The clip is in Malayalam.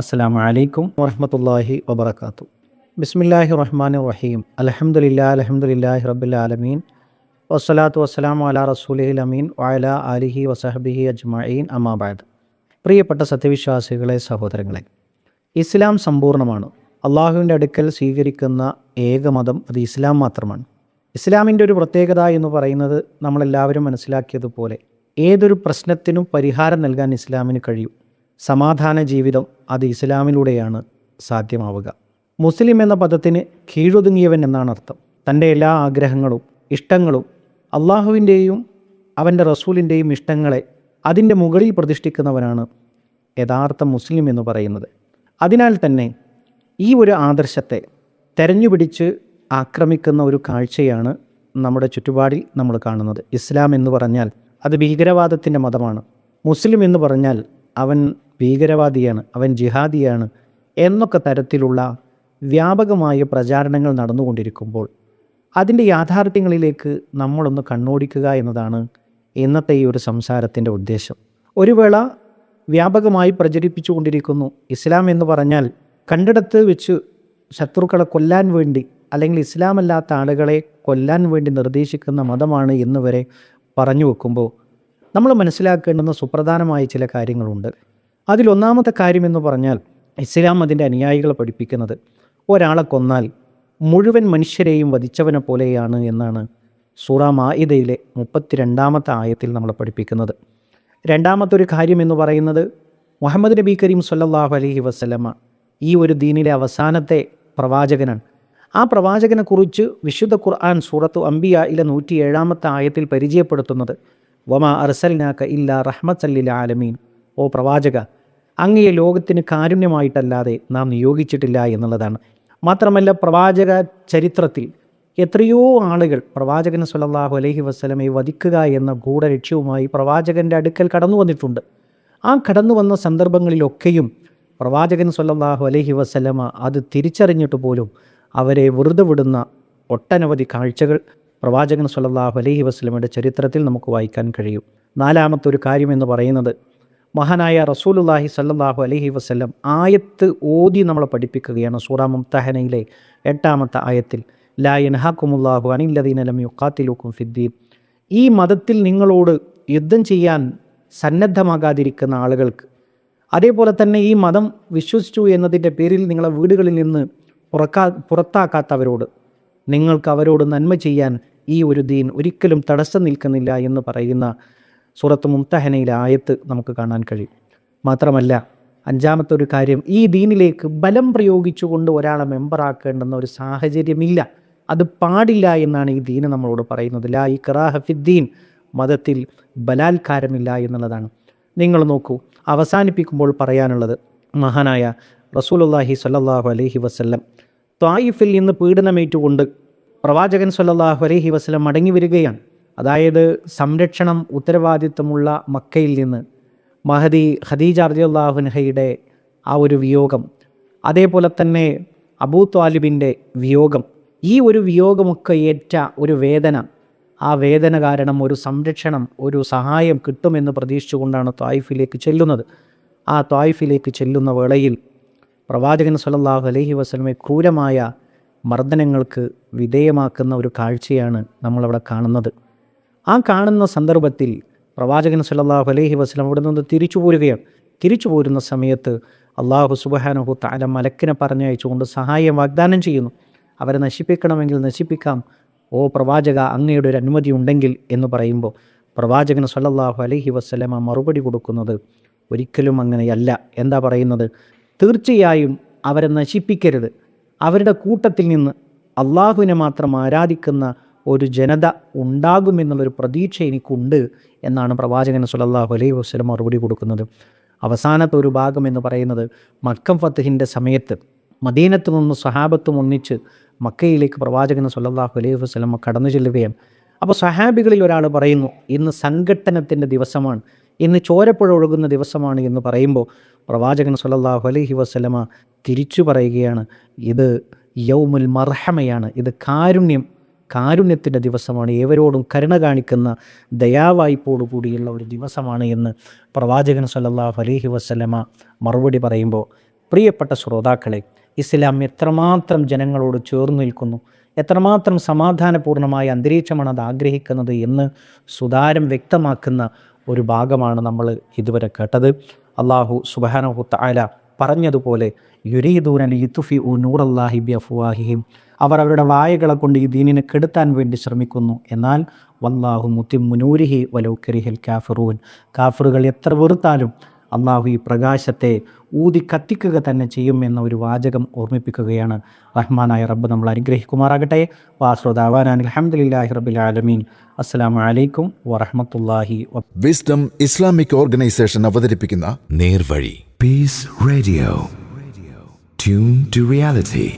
അസ്സലാമു അലൈക്കും വറഹ്മത്തുള്ളാഹി വബറകാതുഹു. ബിസ്മില്ലാഹിർ റഹ്മാനിർ റഹീം. അൽഹംദുലില്ലാഹി റബ്ബിൽ ആലമീൻ വസ്സലാത്തു വസ്സലാമു അലാ റസൂലിഹിൽ അമീൻ വഅലാ ആലിഹി വസഹ്ബിഹി അജ്മഈൻ അമ്മാ ബഅദ്. പ്രിയപ്പെട്ട സത്യവിശ്വാസികളെ, സഹോദരങ്ങളെ, ഇസ്ലാം സമ്പൂർണ്ണമാണ്. അള്ളാഹുവിൻ്റെ അടുക്കൽ സ്വീകരിക്കുന്ന ഏക മതം അത് ഇസ്ലാം മാത്രമാണ്. ഇസ്ലാമിൻ്റെ ഒരു പ്രത്യേകത എന്ന് പറയുന്നത് നമ്മളെല്ലാവരും മനസ്സിലാക്കിയതുപോലെ ഏതൊരു പ്രശ്നത്തിനും പരിഹാരം നൽകാൻ ഇസ്ലാമിന് കഴിയും. സമാധാന ജീവിതം അത് ഇസ്ലാമിലൂടെയാണ് സാധ്യമാവുക. മുസ്ലിം എന്ന പദത്തിന് കീഴൊതുങ്ങിയവൻ എന്നാണ് അർത്ഥം. തൻ്റെ എല്ലാ ആഗ്രഹങ്ങളും ഇഷ്ടങ്ങളും അള്ളാഹുവിൻ്റെയും അവൻ്റെ റസൂലിൻ്റെയും ഇഷ്ടങ്ങളെ അതിൻ്റെ മുകളിൽ പ്രതിഷ്ഠിക്കുന്നവനാണ് യഥാർത്ഥ മുസ്ലിം എന്ന് പറയുന്നത്. അതിനാൽ തന്നെ ഈ ഒരു ആദർശത്തെ തെരഞ്ഞുപിടിച്ച് ആക്രമിക്കുന്ന ഒരു കാഴ്ചയാണ് നമ്മുടെ ചുറ്റുപാടിൽ നമ്മൾ കാണുന്നത്. ഇസ്ലാം എന്ന് പറഞ്ഞാൽ അത് ഭീകരവാദത്തിൻ്റെ മതമാണ്. മുസ്ലിം എന്ന് പറഞ്ഞാൽ അവൻ ഭീകരവാദിയാണ്, അവൻ ജിഹാദിയാണ് എന്നൊക്കെ തരത്തിലുള്ള വ്യാപകമായ പ്രചാരണങ്ങൾ നടന്നുകൊണ്ടിരിക്കുമ്പോൾ അതിൻ്റെ യാഥാർത്ഥ്യങ്ങളിലേക്ക് നമ്മളൊന്ന് കണ്ണോടിക്കുക എന്നതാണ് ഇന്നത്തെ ഈ ഒരു സംസാരത്തിൻ്റെ ഉദ്ദേശം. ഒരു വേള വ്യാപകമായി പ്രചരിപ്പിച്ചു കൊണ്ടിരിക്കുന്നു, ഇസ്ലാം എന്ന് പറഞ്ഞാൽ കണ്ടിടത്ത് വെച്ച് ശത്രുക്കളെ കൊല്ലാൻ വേണ്ടി അല്ലെങ്കിൽ ഇസ്ലാമല്ലാത്ത ആളുകളെ കൊല്ലാൻ വേണ്ടി നിർദ്ദേശിക്കുന്ന മതമാണ് എന്ന് വരെ പറഞ്ഞു വെക്കുമ്പോൾ നമ്മൾ മനസ്സിലാക്കേണ്ടുന്ന സുപ്രധാനമായ ചില കാര്യങ്ങളുണ്ട്. അതിലൊന്നാമത്തെ കാര്യം എന്ന് പറഞ്ഞാൽ ഇസ്ലാം അതിൻ്റെ അനുയായികളെ പഠിപ്പിക്കുന്നത് ഒരാളെ കൊന്നാൽ മുഴുവൻ മനുഷ്യരെയും വധിച്ചവനെ പോലെയാണ് എന്നാണ് സൂറ മാഇദയിലെ 32-ാമത്തെ ആയത്തിൽ നമ്മളെ പഠിപ്പിക്കുന്നത്. രണ്ടാമത്തെ ഒരു കാര്യം എന്ന് പറയുന്നത് മുഹമ്മദ് നബി കരീം സ്വല്ലല്ലാഹു അലൈഹി വസല്ലമ ഈ ഒരു ദീനിലെ അവസാനത്തെ പ്രവാചകനാണ്. ആ പ്രവാചകനെക്കുറിച്ച് വിശുദ്ധ ഖുർആൻ സൂറത്തു അംബിയായിലെ 107-ാമത്തെ ആയത്തിൽ പരിചയപ്പെടുത്തുന്നത് വമാ അർസൽനാക ഇല്ലാ റഹ്മത്തൽ ലിൽ ആലമീൻ, ഓ പ്രവാചക, അങ്ങയെ ലോകത്തിന് കാരുണ്യമായിട്ടല്ലാതെ നാം നിയോഗിച്ചിട്ടില്ല എന്നുള്ളതാണ്. മാത്രമല്ല, പ്രവാചക ചരിത്രത്തിൽ എത്രയോ ആളുകൾ പ്രവാചകൻ സ്വല്ലല്ലാഹു അലൈഹി വസല്ലമയെ വധിക്കുക എന്ന ഗൂഢലക്ഷ്യവുമായി പ്രവാചകൻ്റെ അടുക്കൽ കടന്നു വന്നിട്ടുണ്ട്. ആ കടന്നു വന്ന സന്ദർഭങ്ങളിലൊക്കെയും പ്രവാചകൻ സ്വല്ലല്ലാഹു അലൈഹി വസല്ലമ അത് തിരിച്ചറിഞ്ഞിട്ട് പോലും അവരെ വെറുതെ വിടുന്ന ഒട്ടനവധി കാഴ്ചകൾ പ്രവാചകൻ സ്വല്ലല്ലാഹു അലൈഹി വസല്ലമയുടെ ചരിത്രത്തിൽ നമുക്ക് വായിക്കാൻ കഴിയും. നാലാമത്തെ ഒരു കാര്യം എന്ന് പറയുന്നത് മഹാനായ റസൂലുള്ളാഹി സ്വല്ലല്ലാഹു അലൈഹി വസല്ലം ആയത്ത് ഓതി നമ്മളെ പഠിപ്പിക്കുകയാണ്. സൂറ മുംതഹനയിലെ 8-ാമത്തെ ആയത്തിൽ ലാ യൻഹാകുമുല്ലാഹു അനില്ലദീന ലം യുഖാതിലൂകും ഫിദ്ദീൻ, ഈ മതത്തിൽ നിങ്ങളോട് യുദ്ധം ചെയ്യാൻ സന്നദ്ധമാകാതിരിക്കുന്ന ആളുകൾക്ക്, അതേപോലെ തന്നെ ഈ മതം വിശ്വസിച്ചു എന്നതിൻ്റെ പേരിൽ നിങ്ങളെ വീടുകളിൽ നിന്ന് പുറത്താക്കാത്തവരോട് നിങ്ങൾക്ക് അവരോട് നന്മ ചെയ്യാൻ ഈ ഒരു ദീൻ ഒരിക്കലും തടസ്സം നിൽക്കുന്നില്ല എന്ന് പറയുന്ന സൂറത്ത് മുംതഹനയിലെ ആയത്ത് നമുക്ക് കാണാൻ കഴിയും. മാത്രമല്ല, അഞ്ചാമത്തെ ഒരു കാര്യം, ഈ ദീനിലേക്ക് ബലം പ്രയോഗിച്ചുകൊണ്ട് ഒരാളെ മെമ്പറാക്കേണ്ടുന്ന ഒരു സാഹചര്യമില്ല, അത് പാടില്ല എന്നാണ് ഈ ദീന് നമ്മളോട് പറയുന്നത്. ലാ ഇക്റാഹ ഫിദ്ദീൻ, മതത്തിൽ ബലാത്കാരമില്ല എന്നുള്ളതാണ്. നിങ്ങൾ നോക്കൂ, അവസാനിപ്പിക്കുമ്പോൾ പറയാനുള്ളത് മഹാനായ റസൂലുള്ളാഹി സ്വല്ലല്ലാഹു അലൈഹി വസല്ലം ത്വായിഫിൽ നിന്ന് പീഡനമേറ്റുകൊണ്ട് പ്രവാചകൻ സ്വല്ലല്ലാഹു അലൈഹി വസല്ലം മടങ്ങി വരികയാണ്. അതായത് സംരക്ഷണം ഉത്തരവാദിത്വമുള്ള മക്കയിൽ നിന്ന് മഹദി ഖദീജ റളിയല്ലാഹു അൻഹയുടെ ആ ഒരു വിയോഗം, അതേപോലെ തന്നെ അബൂ ത്വാലിബിൻ്റെ വിയോഗം, ഈ ഒരു വിയോഗമൊക്കെ ഏറ്റ ഒരു വേദന, ആ വേദന കാരണം ഒരു സംരക്ഷണം, ഒരു സഹായം കിട്ടുമെന്ന് പ്രതീക്ഷിച്ചുകൊണ്ടാണ് ത്വായിഫിലേക്ക് ചെല്ലുന്നത്. ആ ത്വായിഫിലേക്ക് ചെല്ലുന്ന വേളയിൽ പ്രവാചകൻ സ്വല്ലല്ലാഹു അലൈഹി വസല്ലമയെ ക്രൂരമായ മർദ്ദനങ്ങൾക്ക് വിധേയമാക്കുന്ന ഒരു കാഴ്ചയാണ് നമ്മളവിടെ കാണുന്നത്. ആ കാണുന്ന സന്ദർഭത്തിൽ പ്രവാചകൻ സ്വല്ലല്ലാഹു അലൈഹി വസല്ലം അവിടെ നിന്ന് തിരിച്ചു പോരുകയാണ്. തിരിച്ചു പോരുന്ന സമയത്ത് അല്ലാഹു സുബ്ഹാനഹു തആല മലക്കിനെ പറഞ്ഞയച്ചുകൊണ്ട് സഹായം വാഗ്ദാനം ചെയ്യുന്നു. അവരെ നശിപ്പിക്കണമെങ്കിൽ നശിപ്പിക്കാം, ഓ പ്രവാചക, അങ്ങയുടെ ഒരു അനുമതി ഉണ്ടെങ്കിൽ എന്ന് പറയുമ്പോൾ പ്രവാചകൻ സ്വല്ലല്ലാഹു അലൈഹി വസല്ലമ മറുപടി കൊടുക്കുന്നത് ഒരിക്കലും അങ്ങനെയല്ല. എന്താ പറയുന്നത്? തീർച്ചയായും അവരെ നശിപ്പിക്കരുത്, അവരുടെ കൂട്ടത്തിൽ നിന്ന് അള്ളാഹുവിനെ മാത്രം ആരാധിക്കുന്ന ഒരു ജനത ഉണ്ടാകുമെന്നുള്ളൊരു പ്രതീക്ഷ എനിക്കുണ്ട് എന്നാണ് പ്രവാചകൻ സ്വല്ലല്ലാഹു അലൈഹി വസല്ലം മറുപടി കൊടുക്കുന്നത്. അവസാനത്തെ ഒരു ഭാഗം എന്ന് പറയുന്നത് മക്കം ഫത്ഹിൻ്റെ സമയത്ത് മദീനത്ത് നിന്ന് സ്വഹാബത്തും ഒന്നിച്ച് മക്കയിലേക്ക് പ്രവാചകൻ സ്വല്ലല്ലാഹു അലൈഹി വസല്ലം കടന്നു ചെല്ലുകയാണ്. അപ്പോൾ സ്വഹാബികളിൽ ഒരാൾ പറയുന്നു, ഇന്ന് സംഘട്ടനത്തിൻ്റെ ദിവസമാണ്, ഇന്ന് ചോരപ്പുഴ ഒഴുകുന്ന ദിവസമാണ് എന്ന് പറയുമ്പോൾ പ്രവാചകൻ സ്വല്ലല്ലാഹു അലൈഹി വസല്ലമ തിരിച്ചു പറയുകയാണ്, ഇത് യൗമുൽ മർഹമയാണ്, ഇത് കാരുണ്യത്തിൻ്റെ ദിവസമാണ്, ഏവരോടും കരുണ കാണിക്കുന്ന ദയാവായ്പോടു കൂടിയുള്ള ഒരു ദിവസമാണ് എന്ന് പ്രവാചകൻ സ്വല്ലല്ലാഹു അലൈഹി വസല്ലമ മറുപടി പറയുമ്പോൾ പ്രിയപ്പെട്ട ശ്രോതാക്കളെ, ഇസ്ലാം എത്രമാത്രം ജനങ്ങളോട് ചേർന്ന് നിൽക്കുന്നു, എത്രമാത്രം സമാധാനപൂർണ്ണമായ അന്തരീക്ഷമാണ് അത് ആഗ്രഹിക്കുന്നത് എന്ന് സുതാര്യം വ്യക്തമാക്കുന്ന ഒരു ഭാഗമാണ് നമ്മൾ ഇതുവരെ കേട്ടത്. അള്ളാഹു സുബ്ഹാനഹു തആല പറഞ്ഞതുപോലെ യുരീദൂന ലിയുത്ഫിഉ നൂറല്ലാഹി ബിഅഫ്വാഹിഹിം, അവർ അവരുടെ വായകളെ കൊണ്ട് ഈ ദീനിനെ കെടുത്താൻ വേണ്ടി ശ്രമിക്കുന്നു, എന്നാൽ വല്ലാഹു മുത്തിമ്മു നൂരിഹി വലൗ കരിഹൽ കാഫിറൂൻ, കാഫിറുകൾ എത്ര വെറുത്താലും അള്ളാഹു ഈ പ്രകാശത്തെ ഊതി കത്തിക്കുക തന്നെ ചെയ്യും എന്ന ഒരു വാചകം ഓർമ്മിപ്പിക്കുകയാണ്. റഹ്മാനായ റബ്ബ് നമ്മൾ അനുഗ്രഹിക്കുമാറാകട്ടെ. വാസ്റു ദഅവാനാ അൽഹംദുലില്ലാഹി റബ്ബിൽ ആലമീൻ. അസ്സലാമു അലൈക്കും വറഹ്മത്തുള്ളാഹി വിസ്ഡം ഇസ്ലാമിക് ഓർഗനൈസേഷൻ അവതരിപ്പിക്കുന്ന നേർവഴി. Peace radio. Tune to reality.